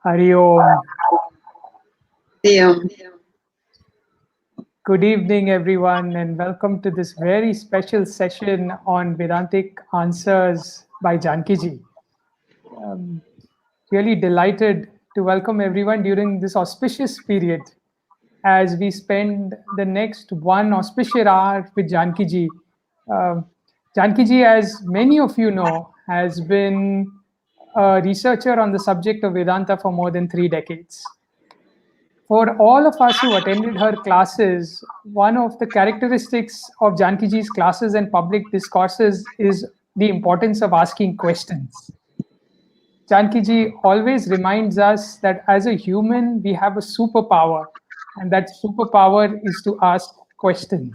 Hari Om. Om. Good evening, everyone, and welcome to this very special session on Vedantic Answers by Jankiji. Really delighted to welcome everyone during this auspicious period as we spend the next one auspicious hour with Jankiji. Jankiji, as many of you know, has been a researcher on the subject of Vedanta for more than 3 decades. For all of us who attended her classes, one of the characteristics of Jankiji's classes and public discourses is the importance of asking questions. Jankiji always reminds us that as a human, we have a superpower, and that superpower is to ask questions.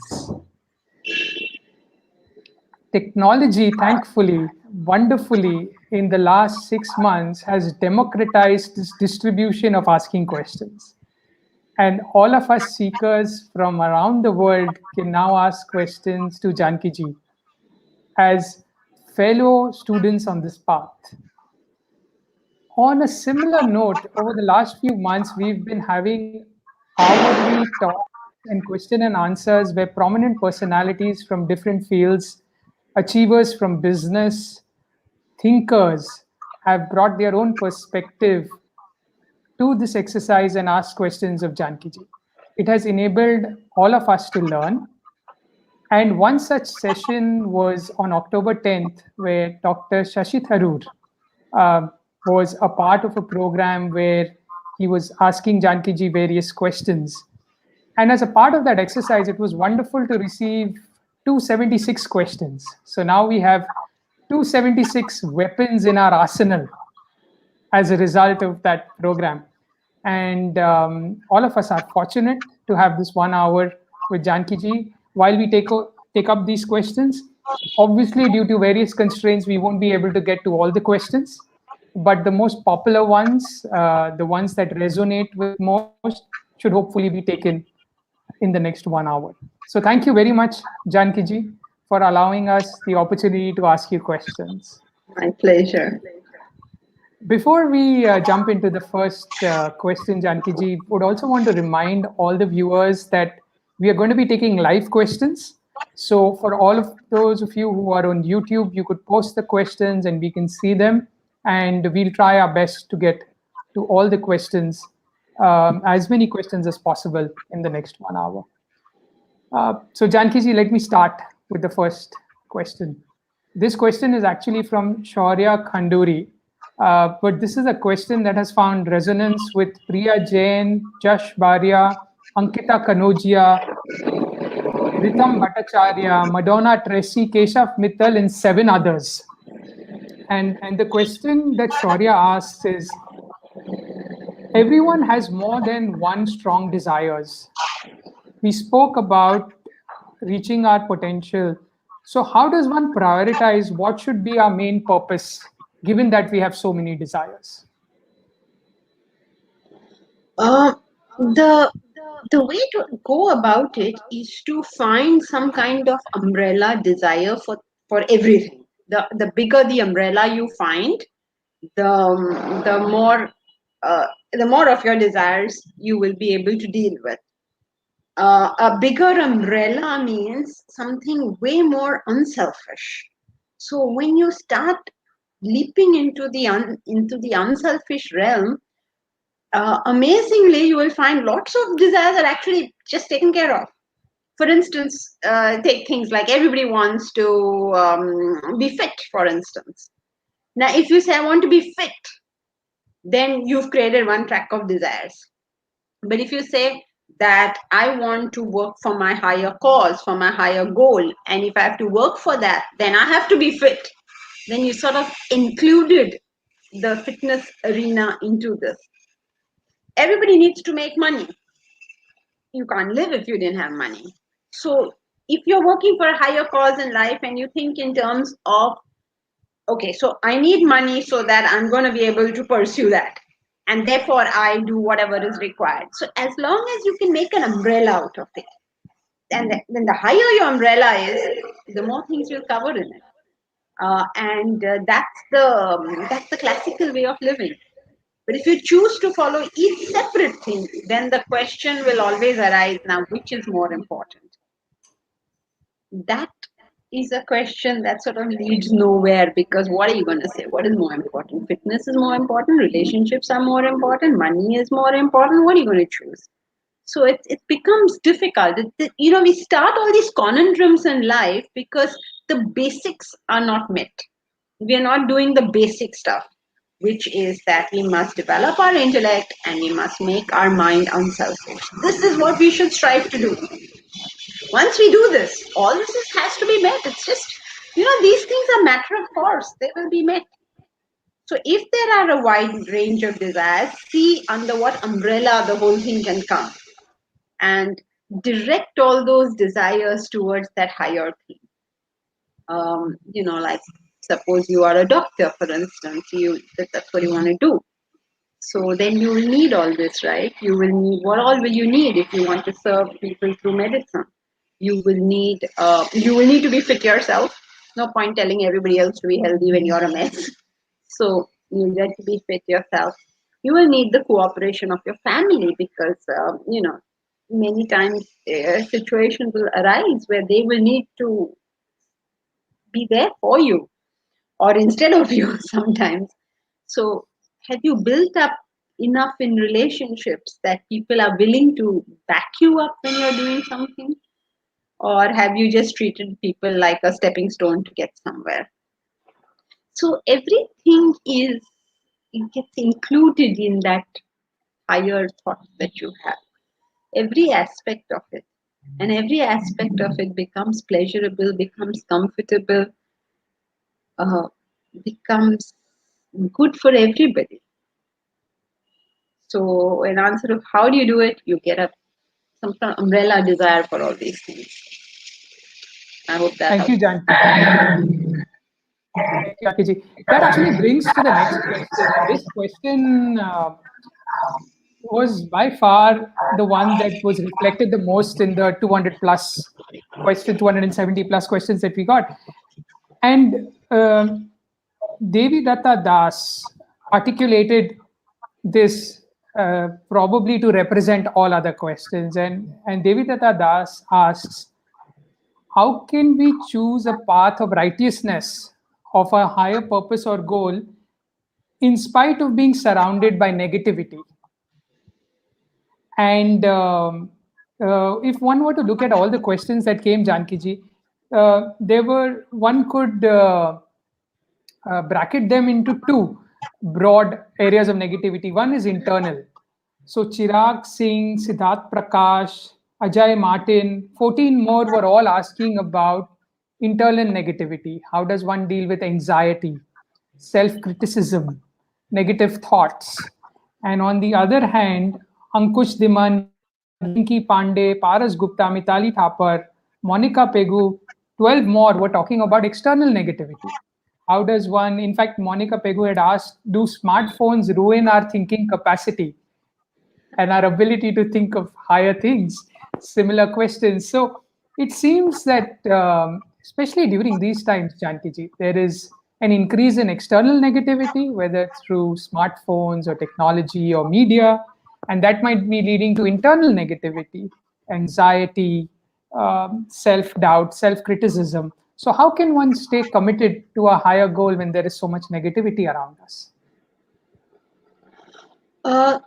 Technology, thankfully, wonderfully in the last 6 months has democratized this distribution of asking questions. And all of us seekers from around the world can now ask questions to Jankiji as fellow students on this path. On a similar note, over the last few months, we've been having hourly talks and question and answers where prominent personalities from different fields, achievers from business, thinkers have brought their own perspective to this exercise and ask questions of Jankiji. It has enabled all of us to learn. And one such session was on October 10th, where Dr. Shashi Tharoor was a part of a program where he was asking Jankiji various questions. And as a part of that exercise, it was wonderful to receive 276 questions. So now we have 276 weapons in our arsenal as a result of that program. And all of us are fortunate to have this 1 hour with Jankiji while we take up these questions. Obviously, due to various constraints, we won't be able to get to all the questions, but the most popular ones, the ones that resonate with most, should hopefully be taken in the next 1 hour. So thank you very much, Jankiji, for allowing us the opportunity to ask you questions. My pleasure. Before we jump into the first question, Jankiji, would also want to remind all the viewers that we are going to be taking live questions. So for all of those of you who are on YouTube, you could post the questions and we can see them. And we'll try our best to get to all the questions, as many questions as possible in the next 1 hour. So Jankiji, let me start with the first question. This question is actually from Shaurya Khanduri. But this is a question that has found resonance with Priya Jain, Jash Baria, Ankita Kanojia, Ritam Bhattacharya, Madonna Tracy, Keshav Mittal, and 7 others. And the question that Shaurya asks is, everyone has more than one strong desires. We spoke about reaching our potential. So how does one prioritize what should be our main purpose, given that we have so many desires? The way to go about it is to find some kind of umbrella desire for everything. The bigger the umbrella you find, the more of your desires you will be able to deal with. A bigger umbrella means something way more unselfish. So when you start leaping into the unselfish realm, amazingly, you will find lots of desires are actually just taken care of. For instance, take things like everybody wants to be fit, for instance. Now, if you say, I want to be fit, then you've created one track of desires. But if you say that I want to work for my higher cause, for my higher goal, and if I have to work for that, then I have to be fit, then you sort of included the fitness arena into this. Everybody needs to make money. You can't live if you didn't have money. So if you're working for a higher cause in life and you think in terms of, okay, so I need money so that I'm going to be able to pursue that. And therefore I do whatever is required. So as long as you can make an umbrella out of it, and then the higher your umbrella is, the more things you'll cover in it. That's the classical way of living. But if you choose to follow each separate thing, then the question will always arise, now, which is more important? That is a question that sort of leads nowhere, because what are you going to say? What is more important? Fitness is more important, relationships are more important, money is more important. What are you going to choose? So it becomes difficult. We start all these conundrums in life because the basics are not met. We are not doing the basic stuff, which is that we must develop our intellect and we must make our mind unselfish. This is what we should strive to do. Once we do this, all this has to be met. It's just, these things are matter of course. They will be met. So if there are a wide range of desires, see under what umbrella the whole thing can come, and direct all those desires towards that higher thing. Like Suppose you are a doctor, for instance, that's what you want to do. So then you will need all this, right? You will need, what all will you need if you want to serve people through medicine? You will need to be fit yourself. No point telling everybody else to be healthy when you're a mess. So you get to be fit yourself. You will need the cooperation of your family because many times situations will arise where they will need to be there for you or instead of you sometimes. So have you built up enough in relationships that people are willing to back you up when you're doing something? Or have you just treated people like a stepping stone to get somewhere? So everything it gets included in that higher thought that you have. Every aspect of it. And every aspect of it becomes pleasurable, becomes comfortable, uh, becomes good for everybody. So, in answer to how do you do it, you get some sort of umbrella desire for all these things. I hope that Thank helps. you, Janki. Thank you, Jankiji. That actually brings to the next question. And this question was by far the one that was reflected the most in the 200 plus 270 plus questions that we got. And Devi Datta Das articulated this probably to represent all other questions. And Devi Datta Das asks, how can we choose a path of righteousness, of a higher purpose or goal, in spite of being surrounded by negativity? And if one were to look at all the questions that came, Jankiji, one could bracket them into two broad areas of negativity. One is internal. So Chirag Singh, Siddharth Prakash, Ajay Martin, 14 more were all asking about internal negativity. How does one deal with anxiety, self-criticism, negative thoughts? And on the other hand, Ankush Diman, Rinki Pandey, Paras Gupta, Mitali Thapar, Monica Pegu, 12 more were talking about external negativity. How does one, in fact, Monica Pegu had asked, do smartphones ruin our thinking capacity and our ability to think of higher things? Similar questions. So it seems that, especially during these times, Jankiji, there is an increase in external negativity, whether through smartphones or technology or media, and that might be leading to internal negativity, anxiety, self doubt, self criticism. So, how can one stay committed to a higher goal when there is so much negativity around us? Uh,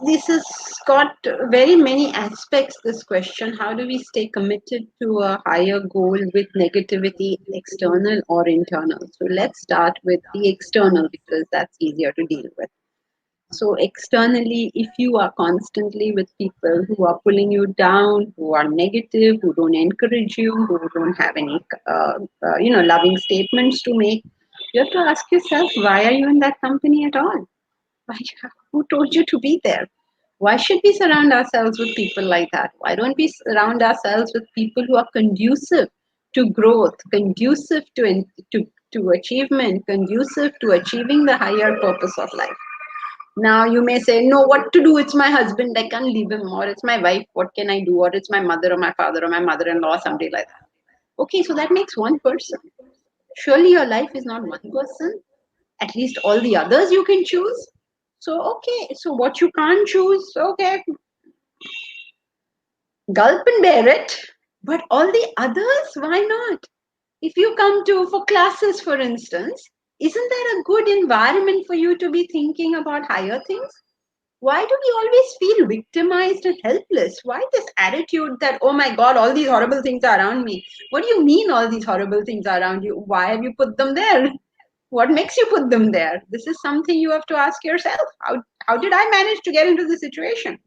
this has got very many aspects, this question. How do we stay committed to a higher goal with negativity, external or internal? So let's start with the external because that's easier to deal with. So externally, if you are constantly with people who are pulling you down, who are negative, who don't encourage you, who don't have any, loving statements to make, you have to ask yourself, why are you in that company at all? Why, who told you to be there? Why should we surround ourselves with people like that? Why don't we surround ourselves with people who are conducive to growth, conducive to achievement, conducive to achieving the higher purpose of life? Now you may say, no, what to do? It's my husband, I can't leave him, or it's my wife, what can I do? Or it's my mother or my father or my mother-in-law, somebody like that. Okay, so that makes one person. Surely your life is not one person. At least all the others you can choose. So, okay, so what you can't choose, okay, gulp and bear it. But all the others, why not? If you come to for classes, for instance, isn't there a good environment for you to be thinking about higher things? Why do we always feel victimized and helpless? Why this attitude that, oh my God, all these horrible things are around me? What do you mean all these horrible things are around you? Why have you put them there? What makes you put them there? This is something you have to ask yourself. How did I manage to get into this situation?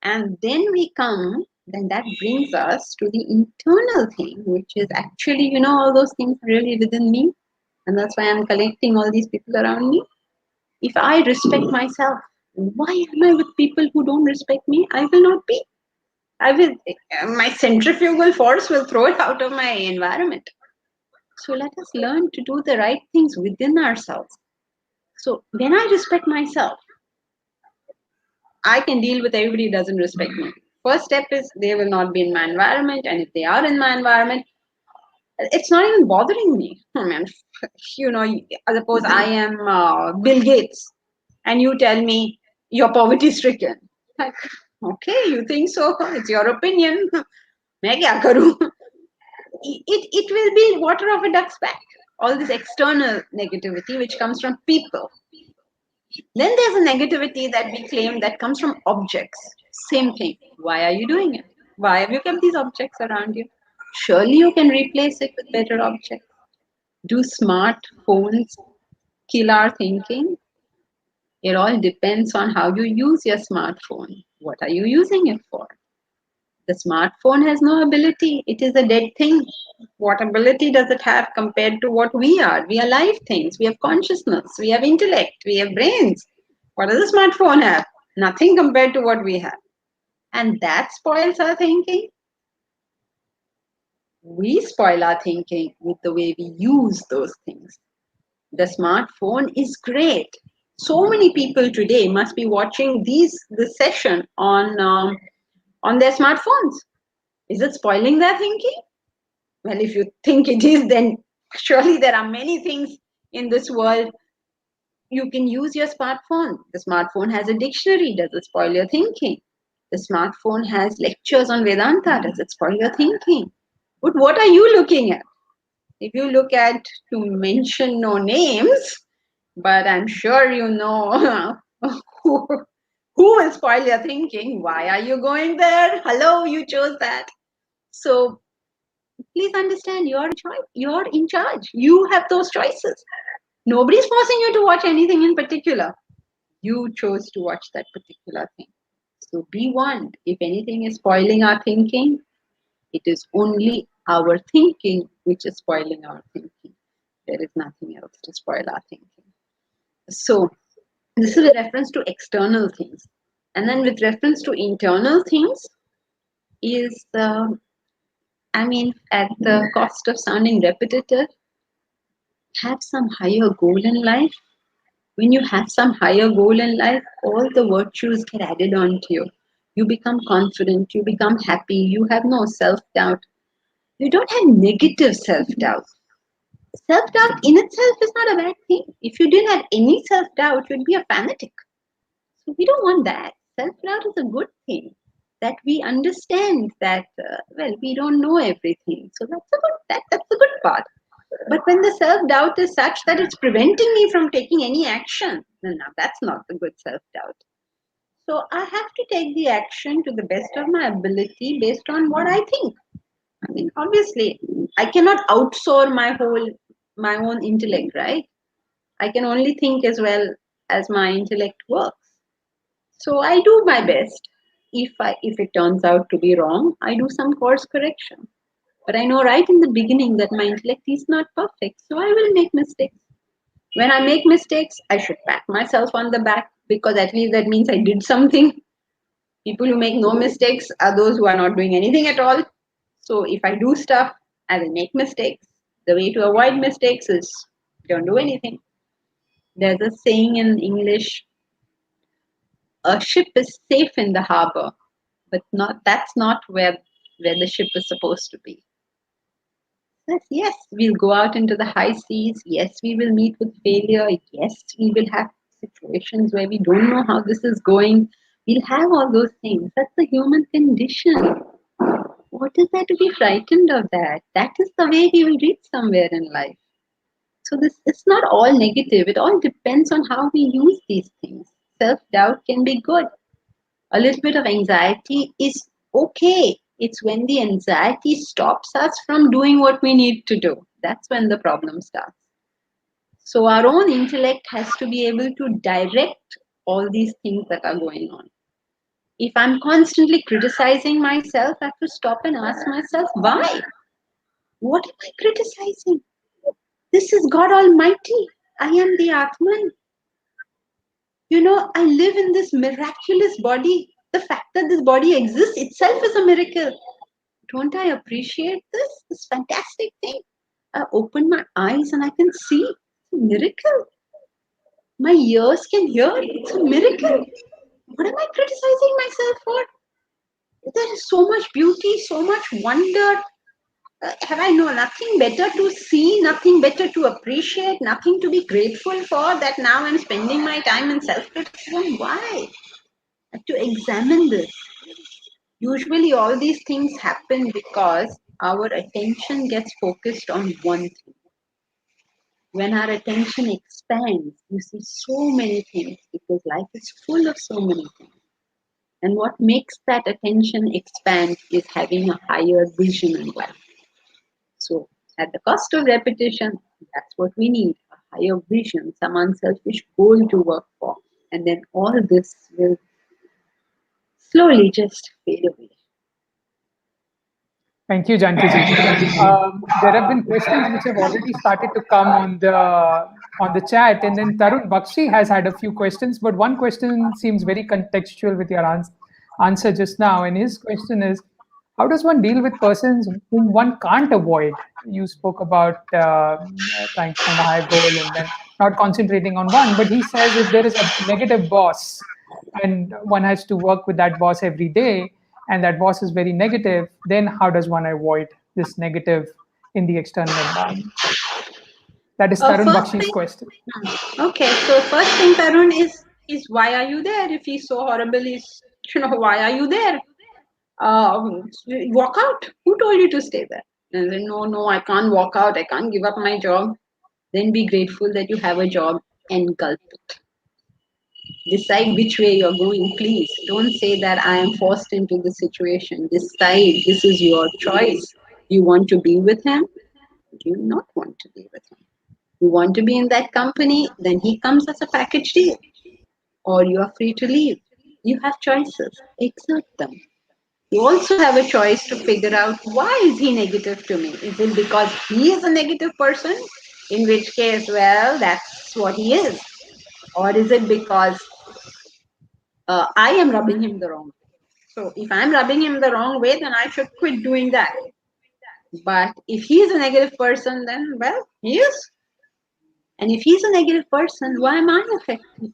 And then that brings us to the internal thing, which is actually, all those things are really within me. And that's why I'm collecting all these people around me. If I respect myself, why am I with people who don't respect me? I will not be. My centrifugal force will throw it out of my environment. So let us learn to do the right things within ourselves. So when I respect myself, I can deal with everybody who doesn't respect me. First step is they will not be in my environment, and if they are in my environment, it's not even bothering me. I mean, suppose I am Bill Gates, and you tell me you're poverty stricken. Like, okay, you think so? It's your opinion. मैं क्या करूं? It will be water off a duck's back. All this external negativity which comes from people. Then there's a negativity that we claim that comes from objects. Same thing. Why are you doing it? Why have you kept these objects around you? Surely you can replace it with better objects. Do smartphones kill our thinking? It all depends on how you use your smartphone. What are you using it for? The smartphone has no ability. It is a dead thing. What ability does it have compared to what we are? We are live things. We have consciousness. We have intellect. We have brains. What does a smartphone have? Nothing compared to what we have. And that spoils our thinking. We spoil our thinking with the way we use those things. The smartphone is great. So many people today must be watching this session on their smartphones. Is it spoiling their thinking? Well, if you think it is, then surely there are many things in this world. You can use your smartphone. The smartphone has a dictionary. Does it spoil your thinking? The smartphone has lectures on Vedanta. Does it spoil your thinking? But what are you looking at? If you look at, to mention no names, but I'm sure you know who, who will spoil your thinking. Why are you going there? Hello, you chose that. So please understand, you're in charge. You have those choices. Nobody's forcing you to watch anything in particular. You chose to watch that particular thing. So be warned. If anything is spoiling our thinking, it is only our thinking which is spoiling our thinking. There is nothing else to spoil our thinking. So this is with reference to external things. And then with reference to internal things is, at the cost of sounding repetitive, have some higher goal in life. When you have some higher goal in life, all the virtues get added on to you. You become confident, you become happy, you have no self-doubt. You don't have negative self-doubt. Self-doubt in itself is not a bad thing. If you didn't have any self-doubt, you'd be a fanatic. So we don't want that. Self-doubt is a good thing. That we understand that, we don't know everything. So that's a good part. But when the self-doubt is such that it's preventing me from taking any action, then now that's not the good self-doubt. So I have to take the action to the best of my ability based on what I think. Obviously, I cannot outsource my own intellect, right? I can only think as well as my intellect works. So I do my best. If it turns out to be wrong, I do some course correction. But I know right in the beginning that my intellect is not perfect, so I will make mistakes. When I make mistakes, I should pat myself on the back because at least that means I did something. People who make no mistakes are those who are not doing anything at all. So if I do stuff, I will make mistakes. The way to avoid mistakes is don't do anything. There's a saying in English, a ship is safe in the harbor, but that's not where the ship is supposed to be. Yes, we'll go out into the high seas. Yes, we will meet with failure. Yes, we will have situations where we don't know how this is going. We'll have all those things. That's the human condition. What is there to be frightened of that? That is the way we will reach somewhere in life. So it's not all negative. It all depends on how we use these things. Self-doubt can be good. A little bit of anxiety is okay. It's when the anxiety stops us from doing what we need to do. That's when the problem starts. So our own intellect has to be able to direct all these things that are going on. If I'm constantly criticizing myself, I have to stop and ask myself, why? What am I criticizing? This is God Almighty. I am the Atman. I live in this miraculous body. The fact that this body exists itself is a miracle. Don't I appreciate this fantastic thing? I open my eyes and I can see. It's a miracle. My ears can hear. It's a miracle. What am I criticizing myself for? There is so much beauty, so much wonder. Have I know nothing better to see, nothing better to appreciate, nothing to be grateful for, that now I'm spending my time in self-criticism? Why? I have to examine this. Usually all these things happen because our attention gets focused on one thing. When our attention expands, you see so many things because life is full of so many things. And what makes that attention expand is having a higher vision in life. So at the cost of repetition, that's what we need, a higher vision, some unselfish goal to work for. And then all this will slowly just fade away. Thank you, Jankiji. There have been questions which have already started to come on the chat, and then Tarun Bakshi has had a few questions, but one question seems very contextual with your answer just now, and his question is, how does one deal with persons whom one can't avoid? You spoke about trying to find a higher goal and then not concentrating on one, but he says if there is a negative boss and one has to work with that boss every day, and that boss is very negative, then how does one avoid this negative in the external environment? That is Tarun First Bakshi's thing, question. okay. So first thing, Tarun, is why are you there? If he's so horrible, why are you there? Walk out. Who told you to stay there? And then no, I can't walk out. I can't give up my job. Then be grateful that you have a job and gulp it. Decide which way you're going, please. Don't say that I am forced into the situation. Decide, this is your choice. You want to be with him? Do you not want to be with him? You want to be in that company? Then he comes as a package deal. Or you are free to leave. You have choices. Exert them. You also have a choice to figure out, why is he negative to me? Is it because he is a negative person? In which case, well, that's what he is. Or is it because I am rubbing him the wrong way? So if I'm rubbing him the wrong way, then I should quit doing that. But if he is a negative person, then, well, he is. And if he's a negative person, why am I affected?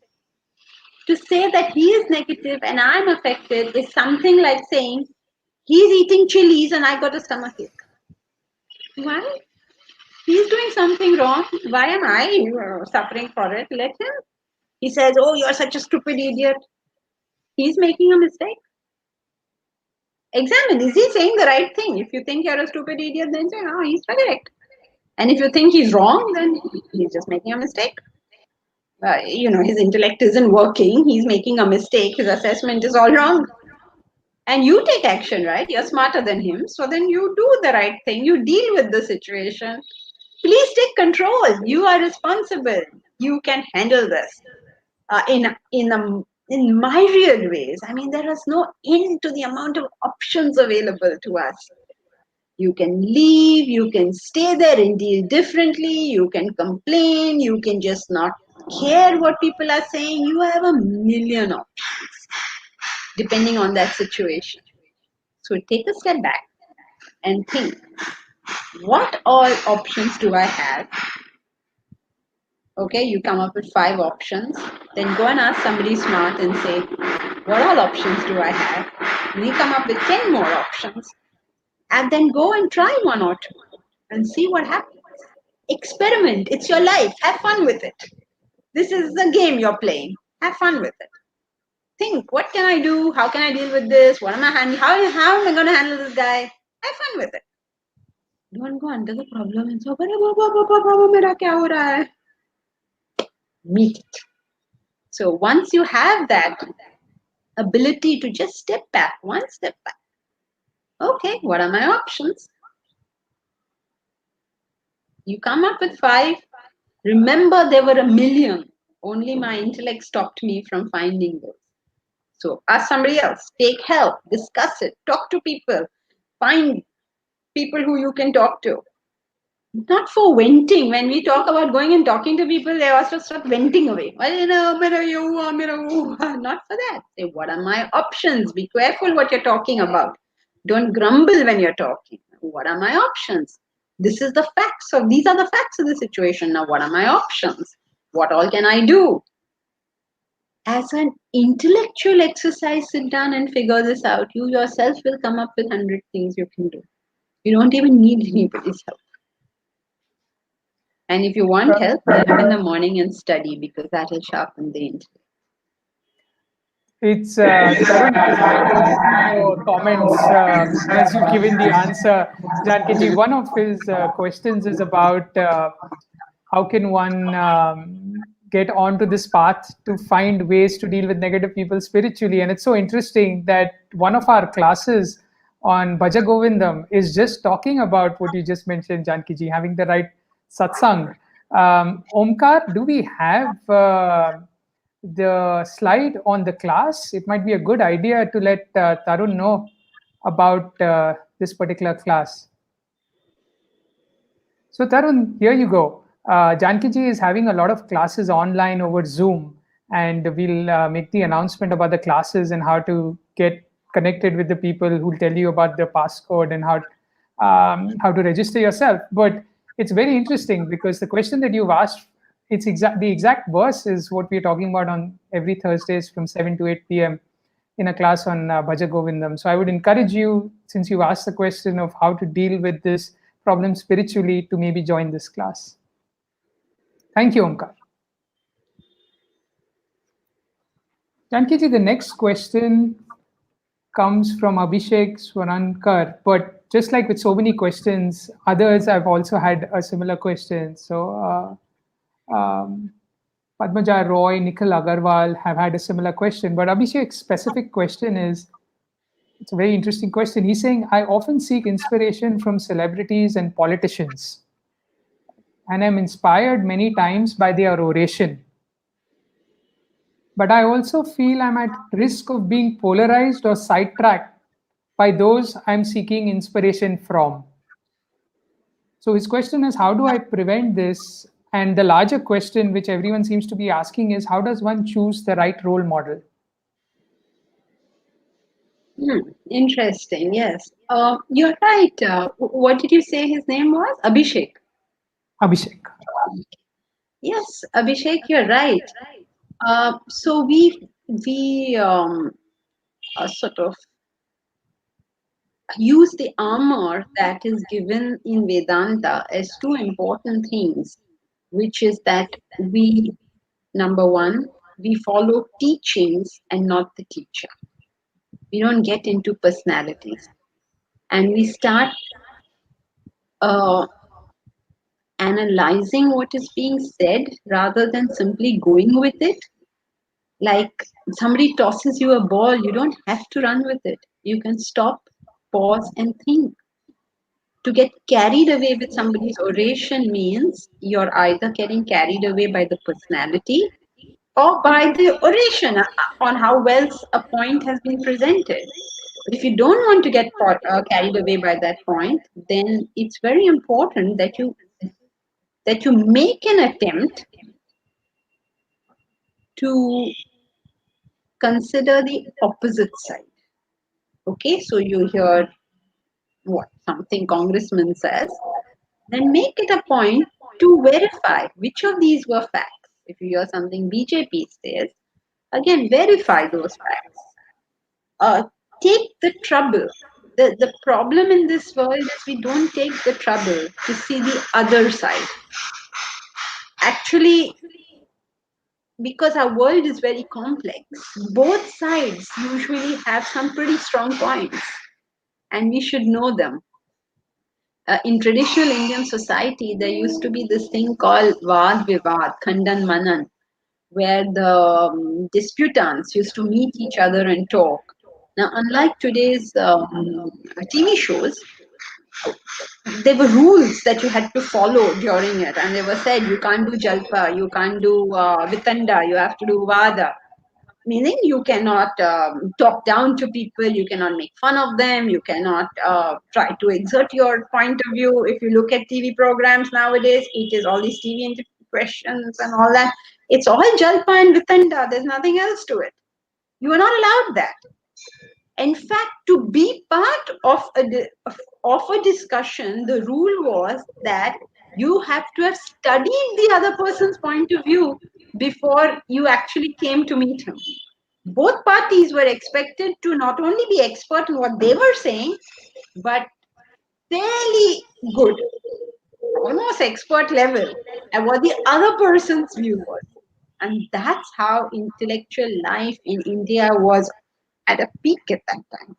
To say that he is negative and I'm affected is something like saying, he's eating chilies and I got a stomachache. Why? He's doing something wrong. Why am I suffering for it? Let him. He says, oh, you're such a stupid idiot. He's making a mistake. Examine, is he saying the right thing? If you think you're a stupid idiot, then say, oh, he's correct. And if you think he's wrong, then he's just making a mistake. His intellect isn't working. He's making a mistake. His assessment is all wrong. And you take action, right? You're smarter than him. So then you do the right thing. You deal with the situation. Please take control. You are responsible. You can handle this in myriad ways. I mean, there is no end to the amount of options available to us. You can leave, you can stay there and deal differently, you can complain, you can just not care what people are saying. You have a million options depending on that situation. So take a step back and think, what all options do I have? Okay, you come up with 5 options, then go and ask somebody smart and say, what all options do I have? And you come up with 10 more options, and then go and try 1 or 2 and see what happens. Experiment. It's your life. Have fun with it. This is the game you're playing. Have fun with it. Think, what can I do? How can I deal with this? What am I handling? How am I going to handle this guy? Have fun with it. Don't go under the problem and say, mera kya ho raha hai? Meet it. So once you have that ability to just step back, 1 step back. Okay, what are my options? You come up with 5. Remember, there were a million. Only my intellect stopped me from finding those. So ask somebody else, take help, discuss it, talk to people, find people who you can talk to. Not for venting. When we talk about going and talking to people, they also start venting away. Well, not for that. Say, what are my options? Be careful what you're talking about. Don't grumble when you're talking. What are my options? These are the facts of the situation. Now, what are my options? What all can I do? As an intellectual exercise, sit down and figure this out. You yourself will come up with 100 things you can do. You don't even need anybody's help. And if you want help, get up in the morning and study, because that will sharpen the intellect. It's Tarun, it is great to listen to your comments as you've given the answer. Jankiji, one of his questions is about how can one get onto this path to find ways to deal with negative people spiritually. And it's so interesting that one of our classes on Bhaja Govindam is just talking about what you just mentioned, Jankiji, having the right satsang. Omkar, do we have the slide on the class? It might be a good idea to let Tarun know about this particular class. So Tarun, here you go. Jankiji is having a lot of classes online over Zoom, and we'll make the announcement about the classes and how to get connected with the people who tell you about the passcode and how to register yourself. But it's very interesting because the question that you've asked, the exact verse is what we're talking about on every Thursdays from 7 to 8 p.m. in a class on Bhaja Govindam. So I would encourage you, since you asked the question of how to deal with this problem spiritually, to maybe join this class. Thank you, Omkar. Jankiji, the next question comes from Abhishek Swanankar, but just like with so many questions, others have also had a similar question. So Padmaja Roy, Nikhil Agarwal have had a similar question, but Abhishek's specific question is, it's a very interesting question. He's saying, I often seek inspiration from celebrities and politicians, and I'm inspired many times by their oration. But I also feel I'm at risk of being polarized or sidetracked by those I'm seeking inspiration from. So his question is, how do I prevent this? And the larger question, which everyone seems to be asking, is how does one choose the right role model? Interesting, yes. You're right. What did you say his name was? Abhishek. Abhishek. Yes, Abhishek, you're right. So we sort of use the armor that is given in Vedanta as two important things, which is that we, number one, we follow teachings and not the teacher. We don't get into personalities, and we start analyzing what is being said rather than simply going with it. Like somebody tosses you a ball, you don't have to run with it. You can stop, pause, and think. To get carried away with somebody's oration means you're either getting carried away by the personality or by the oration on how well a point has been presented. But if you don't want to get carried away by that point, then it's very important that you make an attempt to consider the opposite side. Okay, so you hear what something congressman says, then make it a point to verify which of these were facts. If you hear something BJP says, again verify those facts. Take the trouble. The problem in this world is we don't take the trouble to see the other side. Actually, because our world is very complex, both sides usually have some pretty strong points, and we should know them. In traditional Indian society, there used to be this thing called Vaad Vivad, Khandan Manan, where the disputants used to meet each other and talk. Now, unlike today's TV shows, there were rules that you had to follow during it, and they were said you can't do Jalpa, you can't do Vitanda, you have to do Vada. Meaning you cannot talk down to people, you cannot make fun of them, you cannot try to exert your point of view. If you look at TV programs nowadays, it is all these TV questions and all that. It's all jalpa and vitanda. There's nothing else to it. You are not allowed that. In fact, to be part of a discussion, the rule was that you have to have studied the other person's point of view before you actually came to meet him. Both parties were expected to not only be expert in what they were saying, but fairly good, almost expert level at what the other person's view was. And that's how intellectual life in India was at a peak at that time.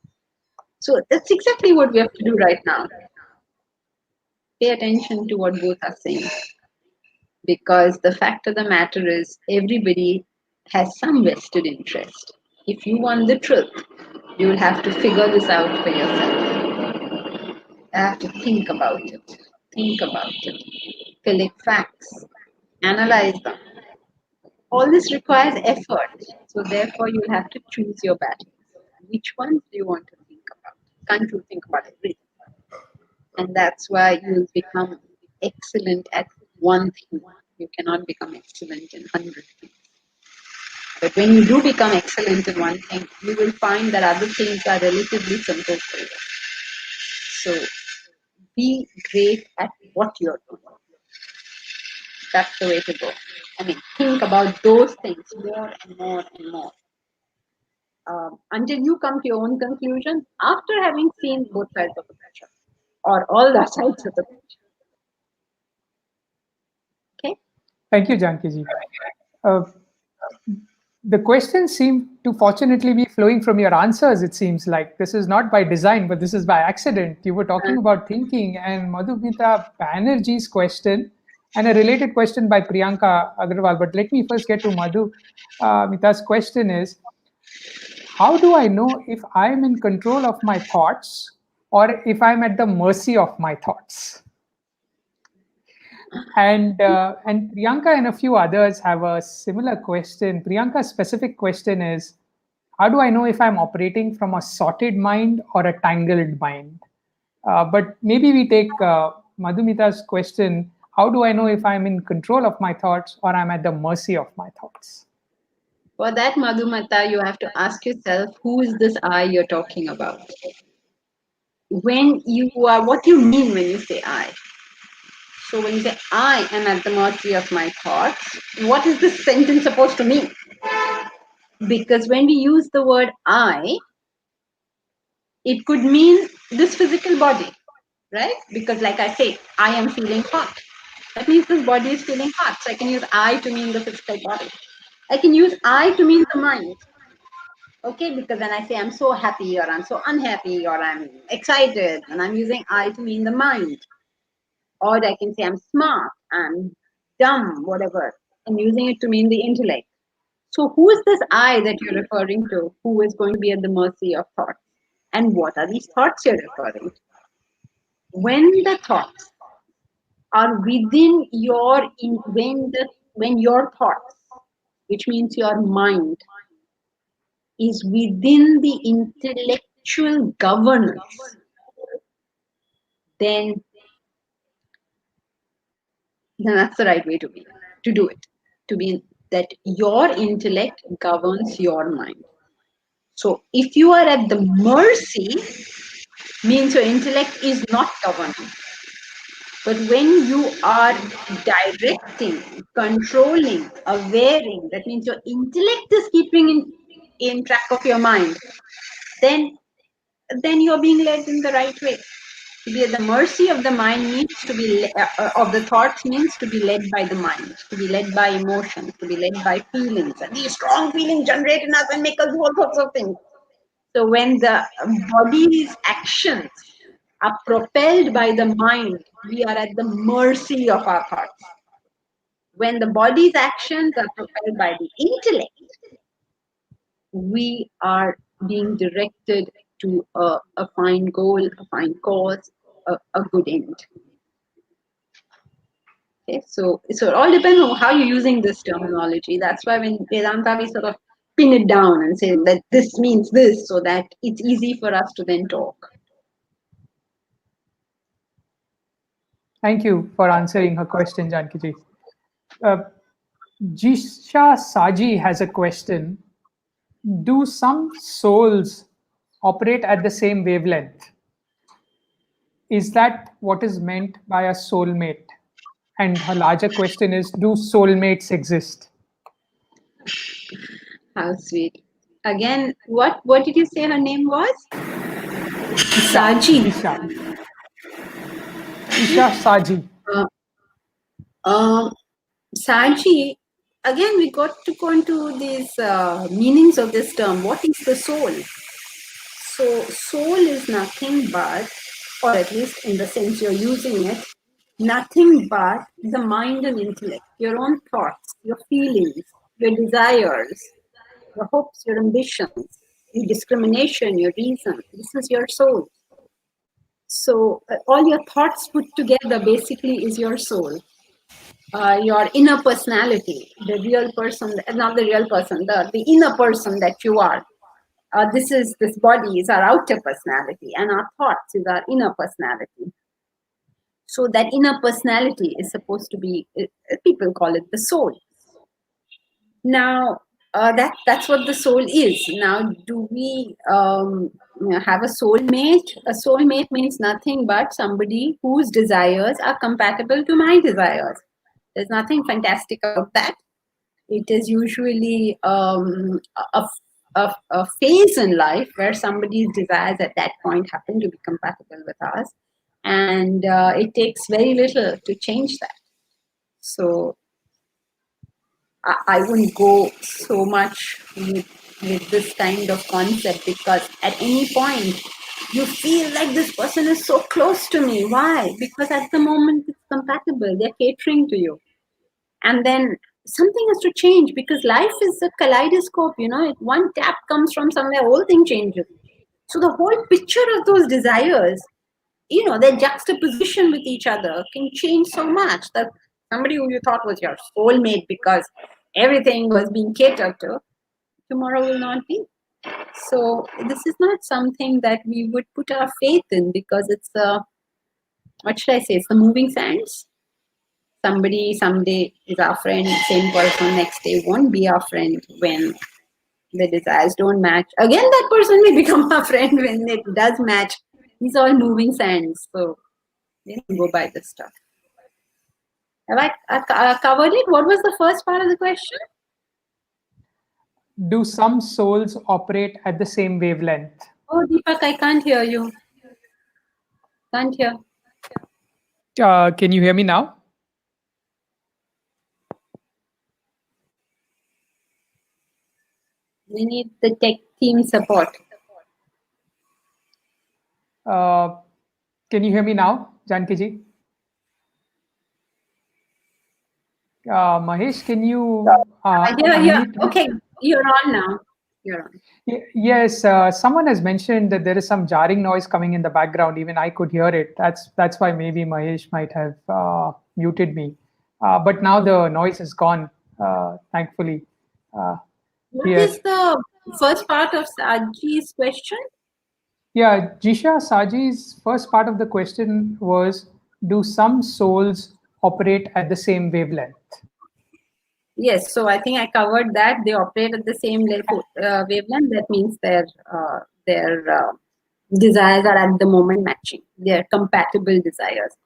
So that's exactly what we have to do right now. Pay attention to what both are saying. Because the fact of the matter is, everybody has some vested interest. If you want the truth, you will have to figure this out for yourself. You have to think about it. Think about it. Collect facts. Analyze them. All this requires effort. So therefore, you'll have to choose your battles. Which ones do you want to think about? Can't you think about everything? And that's why you'll become excellent at one thing. You cannot become excellent in 100 things. But when you do become excellent in one thing, you will find that other things are relatively simple for you. So be great at what you're doing. That's the way to go. I mean, think about those things more and more and more. Until you come to your own conclusion after having seen both sides of the picture or all the sides of the picture. Okay? Thank you, Jankiji. The questions seem to fortunately be flowing from your answers. It seems like this is not by design, but this is by accident. You were talking about thinking, and Madhumita Banerjee's question and a related question by Priyanka Agarwal. But let me first get to Mita's question is, how do I know if I'm in control of my thoughts or if I'm at the mercy of my thoughts? And Priyanka and a few others have a similar question. Priyanka's specific question is, how do I know if I'm operating from a sorted mind or a tangled mind? But maybe we take Madhumita's question, how do I know if I'm in control of my thoughts or I'm at the mercy of my thoughts? For that, Madhumata, you have to ask yourself, who is this I you're talking about? When you are, what do you mean when you say I? So when you say, I am at the mercy of my thoughts, what is this sentence supposed to mean? Because when we use the word I, it could mean this physical body, right? Because like I say, I am feeling hot. That means this body is feeling hot. So I can use I to mean the physical body. I can use I to mean the mind. Okay, because when I say I'm so happy or I'm so unhappy or I'm excited, and I'm using I to mean the mind. Or I can say I'm smart, I'm dumb, whatever, and using it to mean the intellect. So who is this I that you're referring to who is going to be at the mercy of thoughts? And what are these thoughts you're referring to? When the thoughts are within when your thoughts, which means your mind, is within the intellectual governance, then that's the right way to do it. To be that your intellect governs your mind. So if you are at the mercy, means your intellect is not governing. But when you are directing, controlling, awareing, that means your intellect is keeping in track of your mind, then you're being led in the right way. To be at the mercy of the mind means to be of the thoughts means to be led by the mind, to be led by emotions, to be led by feelings, and these strong feelings generate in us and make us do all sorts of things. So when the body's actions are propelled by the mind, we are at the mercy of our thoughts. When the body's actions are propelled by the intellect, we are being directed to a fine goal, a fine cause, a good end. Okay, so it all depends on how you're using this terminology. That's why when Vedanta, we sort of pin it down and say that this means this, so that it's easy for us to then talk. Thank you for answering her question, Jankiji. Jisha Saji has a question. Do some souls operate at the same wavelength? Is that what is meant by a soulmate? And her larger question is, do soulmates exist? How sweet. Again, what did you say her name was? Isha. Isha Saji. Saji, again, we got to go into these meanings of this term. What is the soul? So, soul is nothing but, or at least in the sense you're using it, nothing but the mind and intellect, your own thoughts, your feelings, your desires, your hopes, your ambitions, your discrimination, your reason. This is your soul. So, all your thoughts put together basically is your soul. Your inner personality, the real person, not the real person, the inner person that you are. This body is our outer personality, and our thoughts is our inner personality. So that inner personality is supposed to be, people call it the soul. Now, that's what the soul is. Now, do we have a soulmate? A soulmate means nothing but somebody whose desires are compatible to my desires. There's nothing fantastic about that. It is usually a phase in life where somebody's desires at that point happen to be compatible with ours. And it takes very little to change that. So I wouldn't go so much with this kind of concept, because at any point you feel like this person is so close to me. Why? Because at the moment it's compatible. They're catering to you. And then something has to change, because life is a kaleidoscope, if one tap comes from somewhere, whole thing changes. So the whole picture of those desires, their juxtaposition with each other can change so much that somebody who you thought was your soulmate because everything was being catered to, tomorrow will not be. So this is not something that we would put our faith in, because it's what should I say? It's the moving sands. Somebody someday is our friend, same person next day won't be our friend when the desires don't match. Again, that person may become our friend when it does match. These are all moving sands, so they don't go by this stuff. Have I covered it? What was the first part of the question? Do some souls operate at the same wavelength? Oh, Deepak, I can't hear you. Can't hear. Can you hear me now? We need the tech team support. Can you hear me now, Jankiji? Mahesh, can you? Okay, you're on now. You're on. Yes, someone has mentioned that there is some jarring noise coming in the background. Even I could hear it. That's why maybe Mahesh might have muted me. But now the noise is gone, thankfully. What is the first part of Saji's question? Yeah, Jisha Saji's first part of the question was, do some souls operate at the same wavelength? Yes, so I think I covered that. They operate at the same wavelength. That means their desires are at the moment matching. They're compatible desires.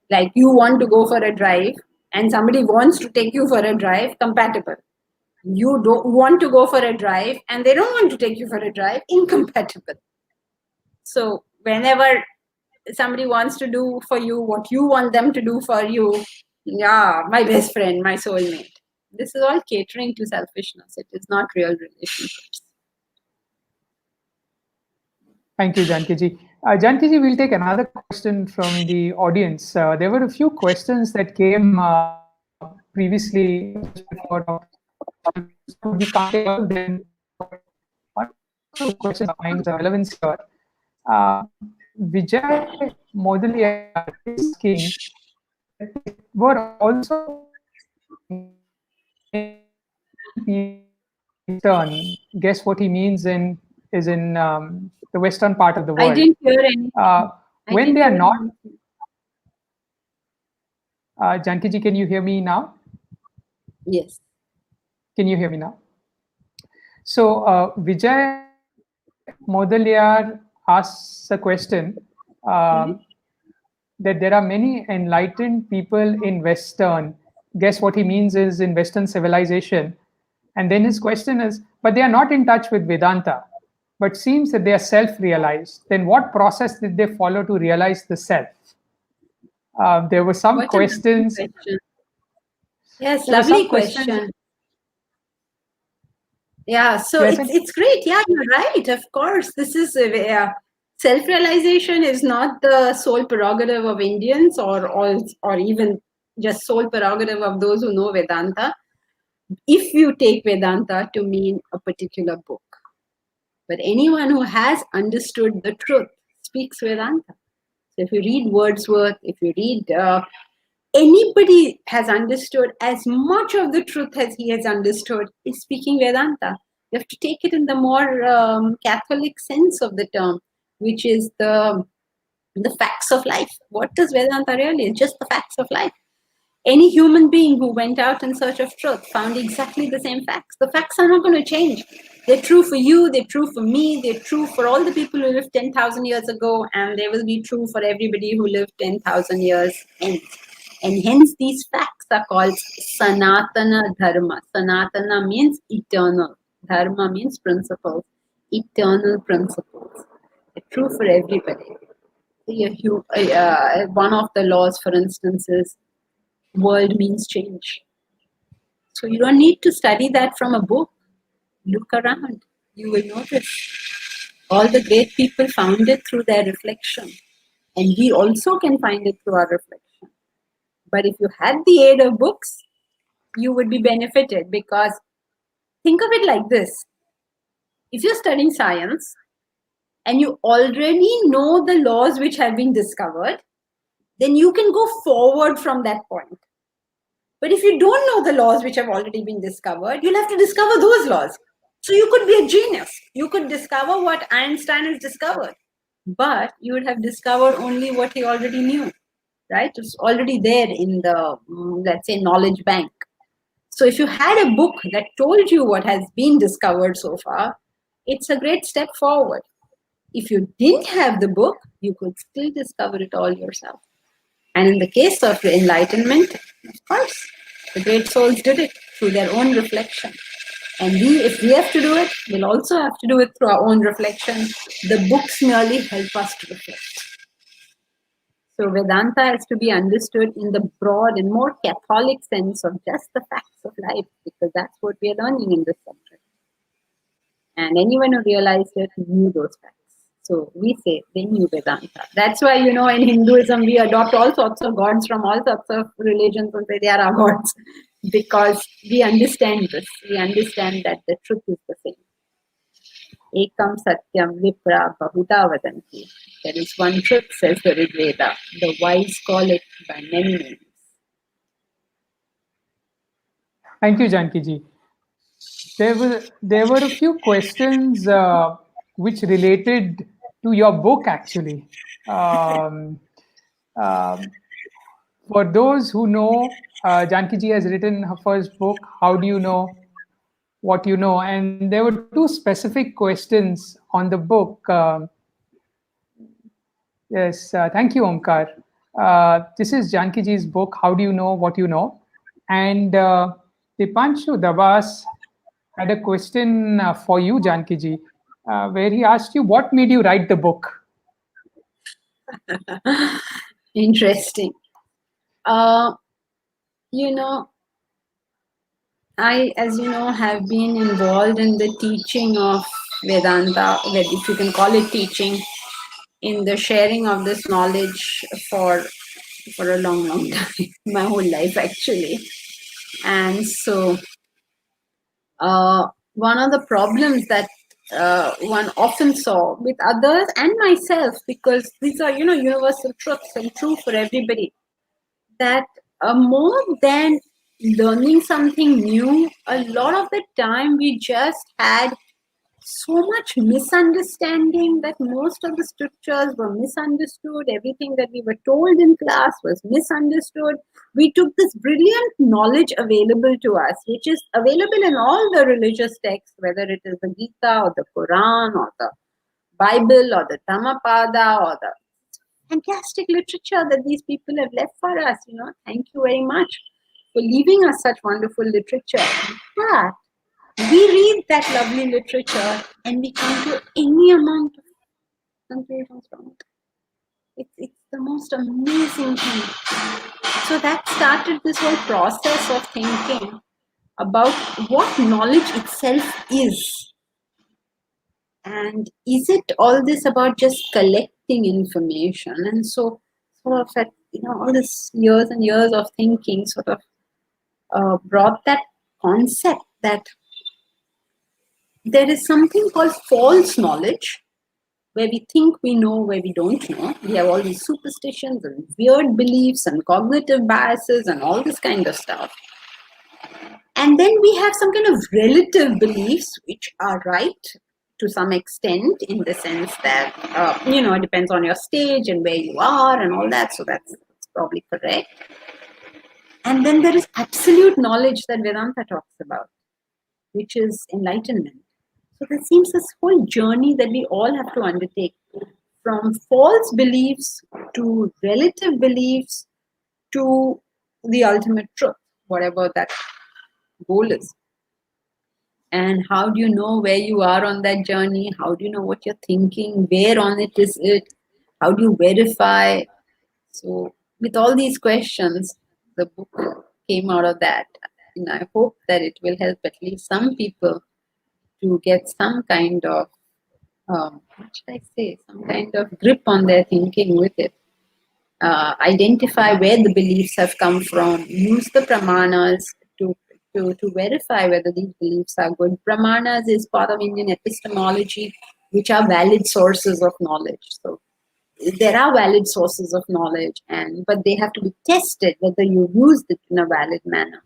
Like you want to go for a drive and somebody wants to take you for a drive, compatible. You don't want to go for a drive and they don't want to take you for a drive, incompatible. So whenever somebody wants to do for you what you want them to do for you, yeah, my best friend, my soulmate. This is all catering to selfishness. It is not real relationships. Thank you, Jankiji. Jankiji, we'll take another question from the audience. There were a few questions that came previously before. We can't take all of them. Questions of mine relevance here. Vijay Moduli is asking, were also Western. Guess what he means is in the Western part of the I world. didn't hear anything. When they are not, Jankiji, can you hear me now? Yes. Can you hear me now? So Vijay Modaliar asks a question that there are many enlightened people in Western. Guess what he means is in Western civilization. And then his question is, but they are not in touch with Vedanta, but seems that they are self-realized. Then what process did they follow to realize the self? There were some questions. Question. Yes, There were lovely some questions. question. Yeah, so Yes, it's great. Yeah, you're right. Of course, this is self-realization is not the sole prerogative of Indians or even just sole prerogative of those who know Vedanta. If you take Vedanta to mean a particular book, but anyone who has understood the truth speaks Vedanta. So if you read Wordsworth, if you read anybody has understood as much of the truth as he has understood is speaking Vedanta. You have to take it in the more Catholic sense of the term, which is the facts of life. What does Vedanta really? It's just the facts of life. Any human being who went out in search of truth found exactly the same facts. The facts are not going to change. They're true for you, they're true for me, they're true for all the people who lived 10,000 years ago, and they will be true for everybody who lived 10,000 years hence. And hence these facts are called Sanatana Dharma. Sanatana means eternal. Dharma means principles. Eternal principles. They're true for everybody. One of the laws, for instance, is world means change. So you don't need to study that from a book. Look around. You will notice. All the great people found it through their reflection. And we also can find it through our reflection. But if you had the aid of books, you would be benefited, because think of it like this. If you're studying science and you already know the laws which have been discovered, then you can go forward from that point. But if you don't know the laws which have already been discovered, you'll have to discover those laws. So you could be a genius. You could discover what Einstein has discovered, but you would have discovered only what he already knew, right? It's already there in the, let's say, knowledge bank. So if you had a book that told you what has been discovered so far, it's a great step forward. If you didn't have the book, you could still discover it all yourself. And in the case of the enlightenment, of course, the great souls did it through their own reflection. And if we have to do it, we'll also have to do it through our own reflection. The books merely help us to reflect. So Vedanta has to be understood in the broad and more Catholic sense of just the facts of life, because that's what we are learning in this subject. And anyone who realized it knew those facts. So we say they knew Vedanta. That's why, in Hinduism, we adopt all sorts of gods from all sorts of religions and say they are our gods, because we understand this. We understand that the truth is the same. Ekam satyam vipra bahuta vadanti. There is one truth, says the Rig Veda. The wise call it by many names. Thank you, Jankiji. There were a few questions which related to your book, actually. For those who know, Jankiji has written her first book, How Do You Know What You Know? And there were two specific questions on the book. Yes, thank you, Omkar. This is Jankiji's book, How Do You Know What You Know? And Dipanshu Dabas had a question for you, Jankiji, where he asked you, what made you write the book? Interesting. I, as you know, have been involved in the teaching of Vedanta, if you can call it teaching, in the sharing of this knowledge for a long, long time, my whole life actually. And so one of the problems that one often saw with others and myself, because these are, universal truths and true for everybody, that more than learning something new, a lot of the time we just had so much misunderstanding that most of the scriptures were misunderstood. Everything that we were told in class was misunderstood. We took this brilliant knowledge available to us, which is available in all the religious texts, whether it is the Gita or the Quran or the Bible or the Dhammapada or the fantastic literature that these people have left for us. Thank you very much for leaving us such wonderful literature. But we read that lovely literature and we come to any amount of conclusions from it. It's the most amazing thing. So that started this whole process of thinking about what knowledge itself is. And is it all this about just collecting information? And so sort of at, all this years and years of thinking sort of brought that concept that there is something called false knowledge, where we think we know where we don't know. We have all these superstitions and weird beliefs and cognitive biases and all this kind of stuff. And then we have some kind of relative beliefs which are right to some extent, in the sense that, it depends on your stage and where you are and all that. So that's probably correct. And then there is absolute knowledge that Vedanta talks about, which is enlightenment. So there seems this whole journey that we all have to undertake, from false beliefs to relative beliefs to the ultimate truth, whatever that goal is. And how do you know where you are on that journey? How do you know what you're thinking? Where on it is it? How do you verify? So with all these questions, the book came out of that. And I hope that it will help at least some people to get some kind of, some kind of grip on their thinking with it. Identify where the beliefs have come from, use the pramanas to verify whether these beliefs are good. Pramanas is part of Indian epistemology, which are valid sources of knowledge. So there are valid sources of knowledge, but they have to be tested whether you used it in a valid manner.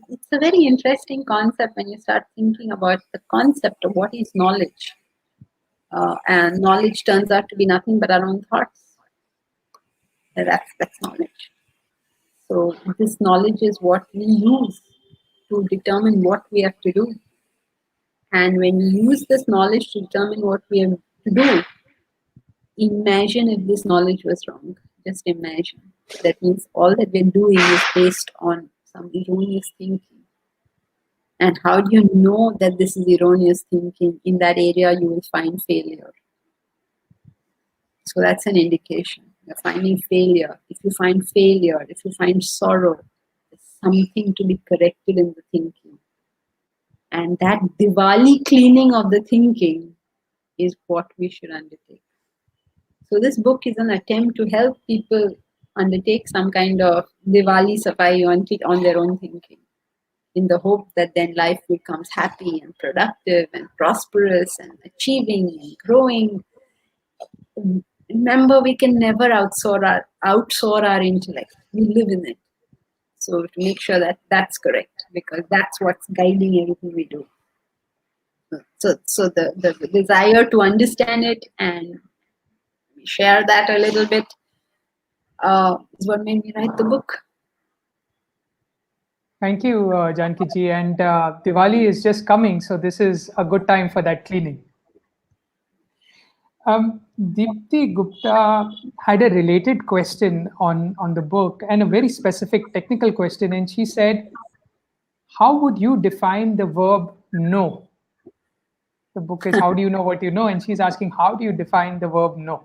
It's a very interesting concept when you start thinking about the concept of what is knowledge. And knowledge turns out to be nothing but our own thoughts. That's knowledge. So this knowledge is what we use to determine what we have to do. And when we use this knowledge to determine what we have to do, imagine if this knowledge was wrong. Just imagine. That means all that we're doing is based on some erroneous thinking. And how do you know that this is erroneous thinking? In that area, you will find failure. So that's an indication. You're finding failure. If you find failure, if you find sorrow, there's something to be corrected in the thinking. And that Diwali cleaning of the thinking is what we should undertake. So this book is an attempt to help people undertake some kind of Diwali safai on their own thinking, in the hope that then life becomes happy and productive and prosperous and achieving and growing. Remember, we can never outsoar our intellect. We live in it. So to make sure that that's correct, because that's what's guiding everything we do. So the desire to understand it and share that a little bit is what made me write the book. Thank you, Jankiji. And Diwali is just coming, so this is a good time for that cleaning. Deepti Gupta had a related question on the book, and a very specific technical question. And she said, how would you define the verb know? The book is How Do You Know What You Know? And she's asking, how do you define the verb know?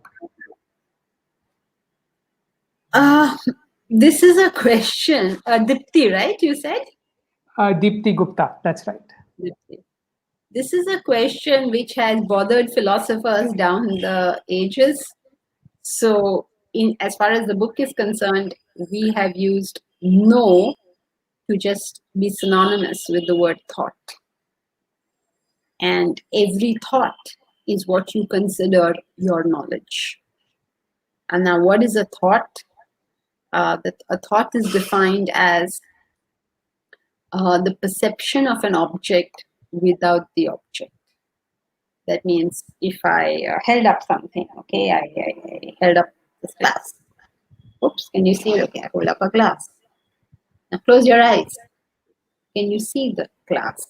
This is a question. Dipti, right? You said? Deepti Gupta, that's right. Dipti. This is a question which has bothered philosophers down the ages. So, as far as the book is concerned, we have used know to just be synonymous with the word thought. And every thought is what you consider your knowledge. And now, what is a thought? that a thought is defined as the perception of an object without the object. That means if I held up something, okay, I held up this glass. Oops, can you see it? Okay, I hold up a glass. Now close your eyes. Can you see the glass?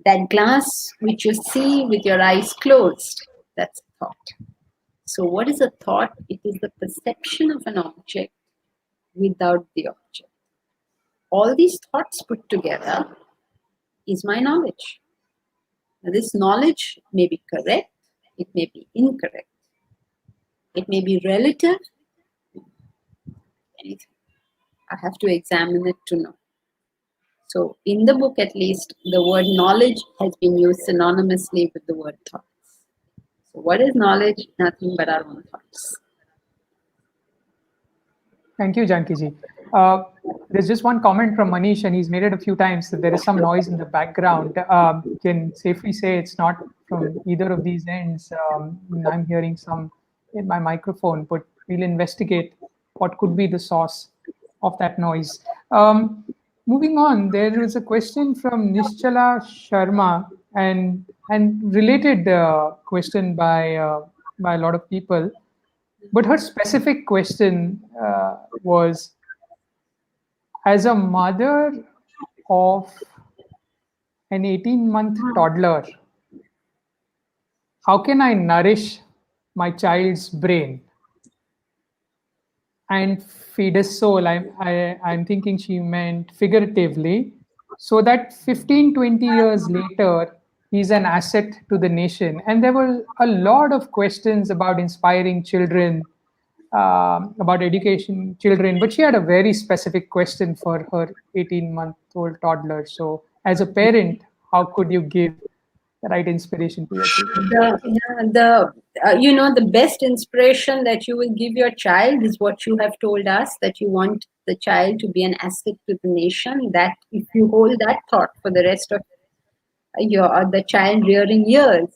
That glass which you see with your eyes closed, that's a thought. So what is a thought? It is the perception of an object without the object. All these thoughts put together is my knowledge. Now, this knowledge may be correct, it may be incorrect, it may be relative, anything. I have to examine it to know. So in the book, at least, the word knowledge has been used synonymously with the word thoughts. So what is knowledge? Nothing but our own thoughts. Thank you, Jankiji. There's just one comment from Manish, and he's made it a few times that there is some noise in the background. Can safely say it's not from either of these ends. I'm hearing some in my microphone, but we'll investigate what could be the source of that noise. Moving on, there is a question from Nischala Sharma, and related question by a lot of people. But her specific question was, as a mother of an 18-month toddler, how can I nourish my child's brain and feed his soul? I'm thinking she meant figuratively, so that 15, 20 years later, he's an asset to the nation. And there were a lot of questions about inspiring children, about education children, but she had a very specific question for her 18-month-old toddler. So as a parent, how could you give the right inspiration to your children? The best inspiration that you will give your child is what you have told us, that you want the child to be an asset to the nation. That if you hold that thought for the rest of the child rearing years,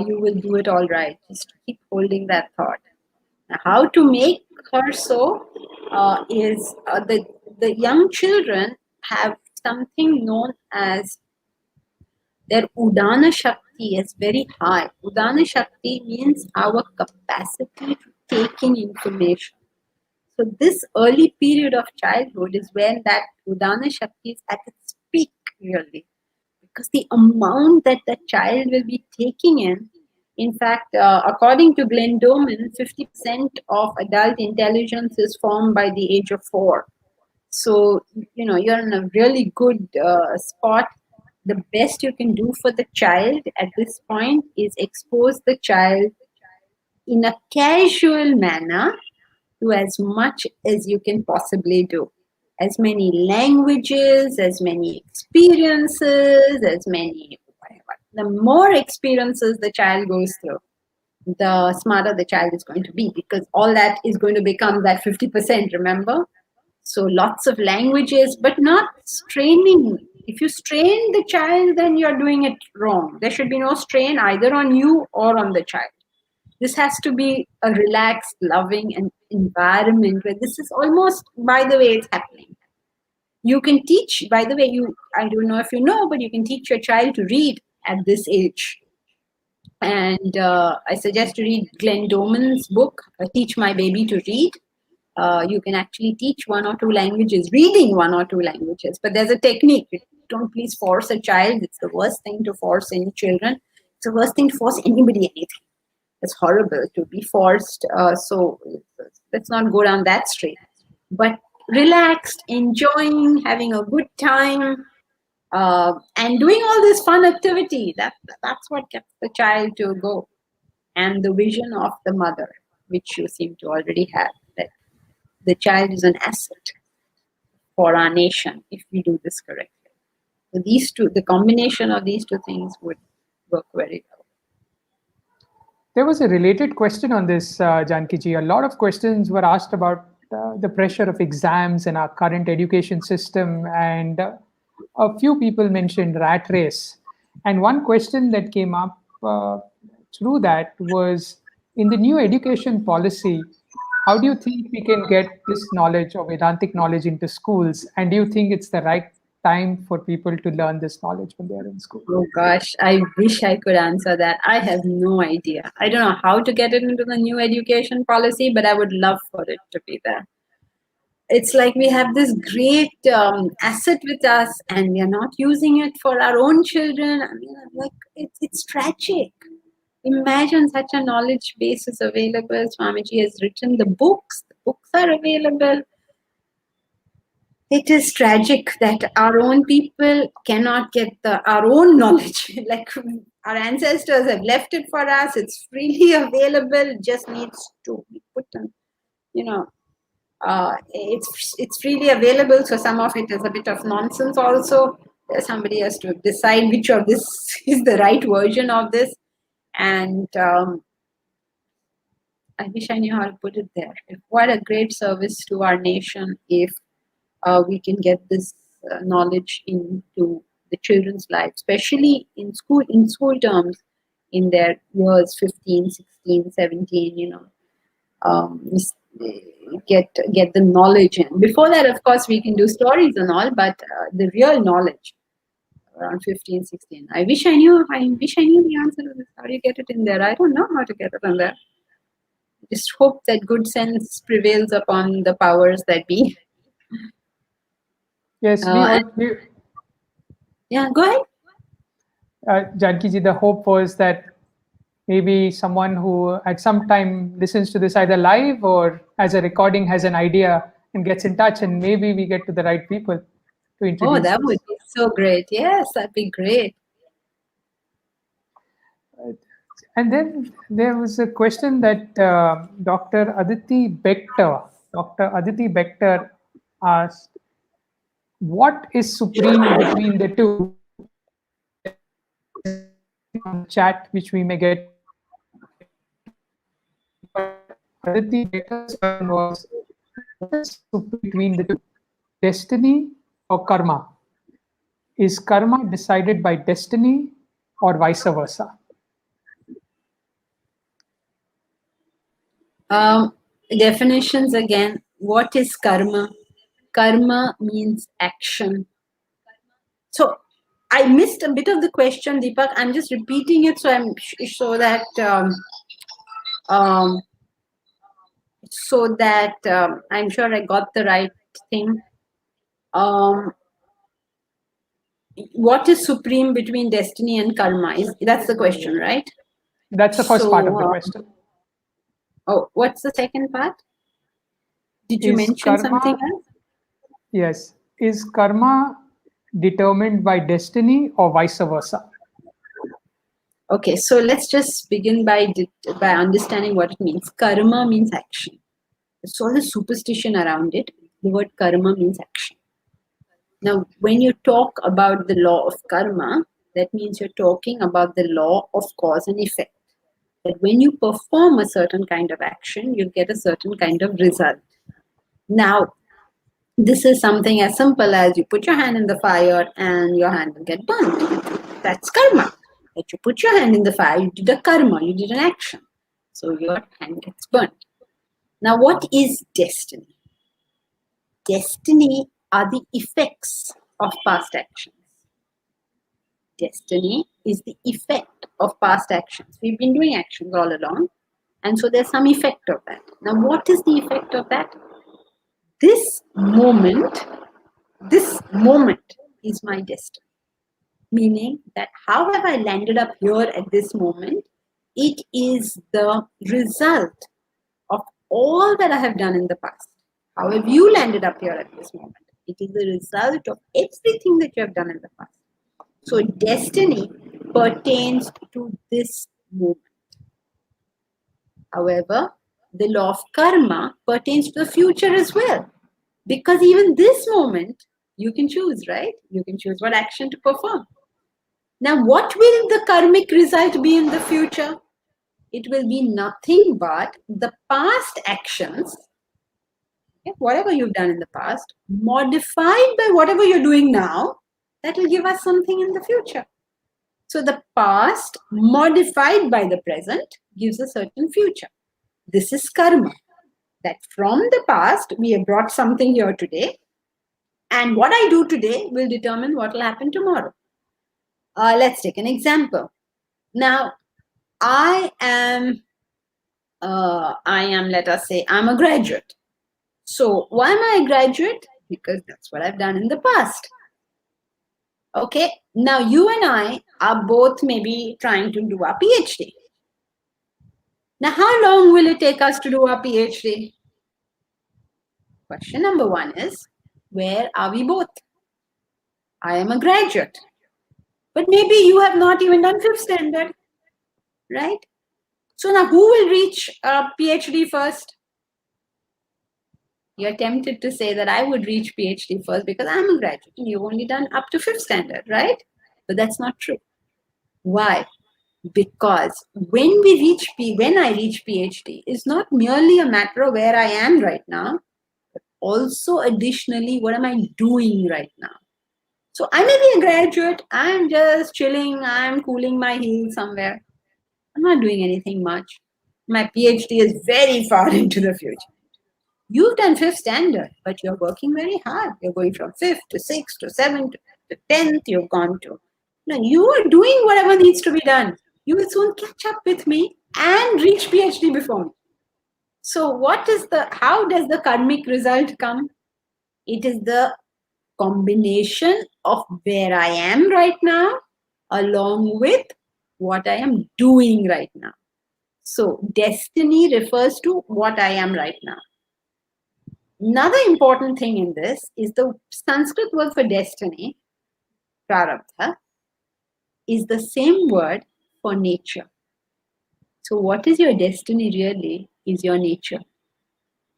you will do it all right. Just keep holding that thought. How to make her so is the young children have something known as their Udana Shakti is very high. Udana Shakti means our capacity to take in information. So this early period of childhood is when that Udana Shakti is at its peak, really. Because the amount that the child will be taking in fact, according to Glenn Doman, 50% of adult intelligence is formed by the age of 4. So, you're in a really good spot. The best you can do for the child at this point is expose the child in a casual manner to as much as you can possibly do. As many languages, as many experiences, as many whatever. The more experiences the child goes through, the smarter the child is going to be, because all that is going to become that 50%, remember? So lots of languages, but not straining. If you strain the child, then you're doing it wrong. There should be no strain either on you or on the child. This has to be a relaxed, loving environment where this is almost, by the way, it's happening. You can teach, by the way, I don't know if you know, but you can teach your child to read at this age. And I suggest to read Glenn Doman's book, Teach My Baby to Read. You can actually teach 1 or 2 languages, reading 1 or 2 languages. But there's a technique. Don't please force a child. It's the worst thing to force any children. It's the worst thing to force anybody anything. It's horrible to be forced. So let's not go down that street. But relaxed, enjoying, having a good time, and doing all this fun activity. That's what gets the child to go. And the vision of the mother, which you seem to already have, that the child is an asset for our nation if we do this correctly. So the combination of these 2 things would work very well. There was a related question on this, Jankiji. A lot of questions were asked about the pressure of exams in our current education system, and a few people mentioned rat race. And one question that came up through that was, in the new education policy, How do you think we can get this knowledge or Vedantic knowledge into schools? And do you think it's the right time for people to learn this knowledge when they're in school? Oh gosh, I wish I could answer that. I have no idea. I don't know how to get it into the new education policy, but I would love for it to be there. It's like we have this great asset with us and we are not using it for our own children. I mean, like, it's tragic. Imagine such a knowledge base is available. Swamiji has written the books are available. It is tragic that our own people cannot get our own knowledge. Like, our ancestors have left it for us. It's freely available. It just needs to be put on, it's freely available. So some of it is a bit of nonsense also. Somebody has to decide which of this is the right version of this. And I wish I knew how to put it there. What a great service to our nation if we can get this knowledge into the children's life, especially in school terms, in their years 15, 16, 17, get the knowledge in. Before that, of course, we can do stories and all, but the real knowledge around 15, 16. I wish I knew the answer to this. How do you get it in there? I don't know how to get it in there. Just hope that good sense prevails upon the powers that be. Yes, yeah, go ahead. Jankiji, the hope was that maybe someone who at some time listens to this either live or as a recording has an idea and gets in touch, and maybe we get to the right people to introduce. Oh, that would be so great. Yes, that'd be great. And then there was a question that Dr. Aditi Bector asked, what is supreme between the two? Chat, which we may get. Aditi Bector's question was, what is supreme between the two? Destiny or karma? Is karma decided by destiny or vice versa? Definitions again. What is karma? Karma means action. So I missed a bit of the question, Deepak. I'm just repeating it so I'm I'm sure I got the right thing. What is supreme between destiny and karma? That's the question, right? That's the first part of the question. Oh, what's the second part? Did you mention something else? Yes. Is karma determined by destiny or vice versa? Okay, so let's just begin by understanding what it means. Karma means action. There's all the superstition around it. The word karma means action. Now, when you talk about the law of karma, that means you're talking about the law of cause and effect. That when you perform a certain kind of action, you get a certain kind of result. Now, this is something as simple as you put your hand in the fire and your hand will get burnt. That's karma. That you put your hand in the fire, you did a karma, you did an action. So your hand gets burnt. Now, what is destiny? Destiny are the effects of past actions. Destiny is the effect of past actions. We've been doing actions all along, and so there's some effect of that. Now, what is the effect of that? This moment is my destiny. Meaning that how have I landed up here at this moment? It is the result of all that I have done in the past. How have you landed up here at this moment? It is the result of everything that you have done in the past. So destiny pertains to this moment. However, the law of karma pertains to the future as well. Because even this moment, you can choose, right? You can choose what action to perform. Now, what will the karmic result be in the future? It will be nothing but the past actions, whatever you've done in the past, modified by whatever you're doing now, that will give us something in the future. So the past modified by the present gives a certain future. This is karma. that from the past, we have brought something here today. And what I do today will determine what will happen tomorrow. Let's take an example. Now, I am, let us say, I'm a graduate. So why am I a graduate? Because that's what I've done in the past. Okay, now you and I are both maybe trying to do our PhD. Now, how long will it take us to do our PhD? Question number one is, where are we both? I am a graduate, but maybe you have not even done 5th standard, right? So now who will reach a PhD first? You're tempted to say that I would reach PhD first because I'm a graduate and you've only done up to 5th standard, right? But that's not true. Why? Because when I reach PhD, it's not merely a matter of where I am right now, but also additionally, what am I doing right now? So I may be a graduate, I'm just chilling, I'm cooling my heels somewhere. I'm not doing anything much. My PhD is very far into the future. You've done 5th standard, but you're working very hard. You're going from 5th to 6th to 7th to 10th. You've gone to, you are doing whatever needs to be done. You will soon catch up with me and reach PhD before me. So how does the karmic result come? It is the combination of where I am right now along with what I am doing right now. So destiny refers to what I am right now. Another important thing in this is the Sanskrit word for destiny, prarabdha, is the same word for nature. So what is your destiny really is your nature.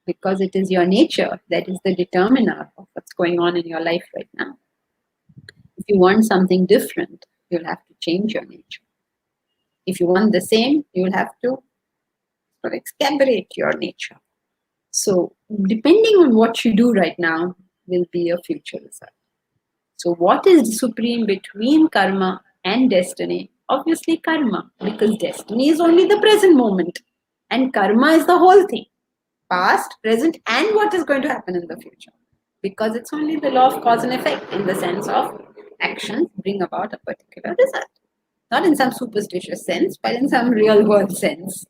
Because it is your nature that is the determiner of what's going on in your life right now. If you want something different, you'll have to change your nature. If you want the same, you'll have to excabrate your nature. So depending on what you do right now will be your future result. So what is supreme between karma and destiny? Obviously karma, because destiny is only the present moment and karma is the whole thing. Past, present, and what is going to happen in the future. Because it's only the law of cause and effect in the sense of actions bring about a particular result. Not in some superstitious sense, but in some real world sense.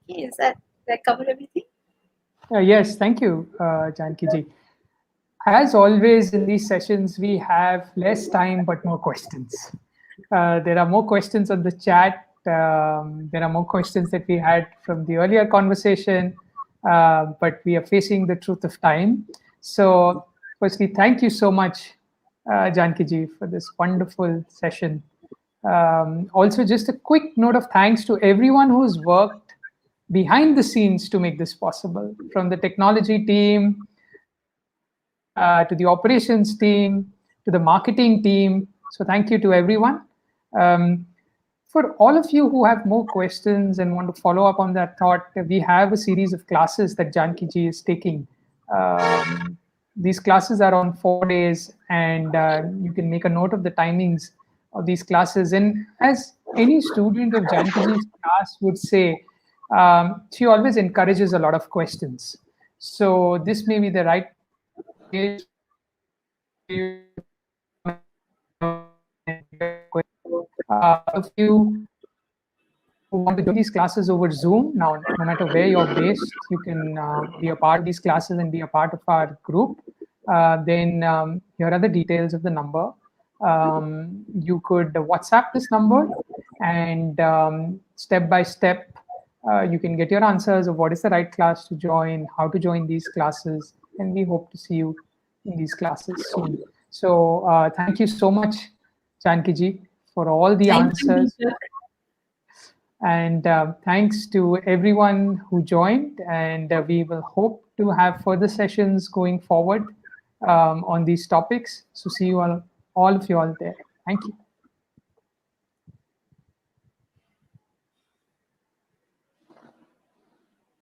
Okay, did I cover everything? Yes, thank you, Jankiji. As always in these sessions, we have less time but more questions. There are more questions on the chat. There are more questions that we had from the earlier conversation, but we are facing the truth of time. So firstly, thank you so much, Jankiji, for this wonderful session. Also, just a quick note of thanks to everyone who's worked behind the scenes to make this possible, from the technology team, to the operations team, to the marketing team. So thank you to everyone. For all of you who have more questions and want to follow up on that thought, we have a series of classes that Jankiji is taking. These classes are on 4 days, and you can make a note of the timings of these classes. And as any student of Jankiji's class would say, she always encourages a lot of questions. So this may be the right place if you want to join these classes over Zoom, now no matter where you're based, you can be a part of these classes and be a part of our group. Then here are the details of the number. You could WhatsApp this number, and step by step, you can get your answers of what is the right class to join, how to join these classes, and we hope to see you in these classes soon. So thank you so much, Jankiji, for all the answers. And thanks to everyone who joined, and we will hope to have further sessions going forward on these topics. So see you all of you all there. Thank you.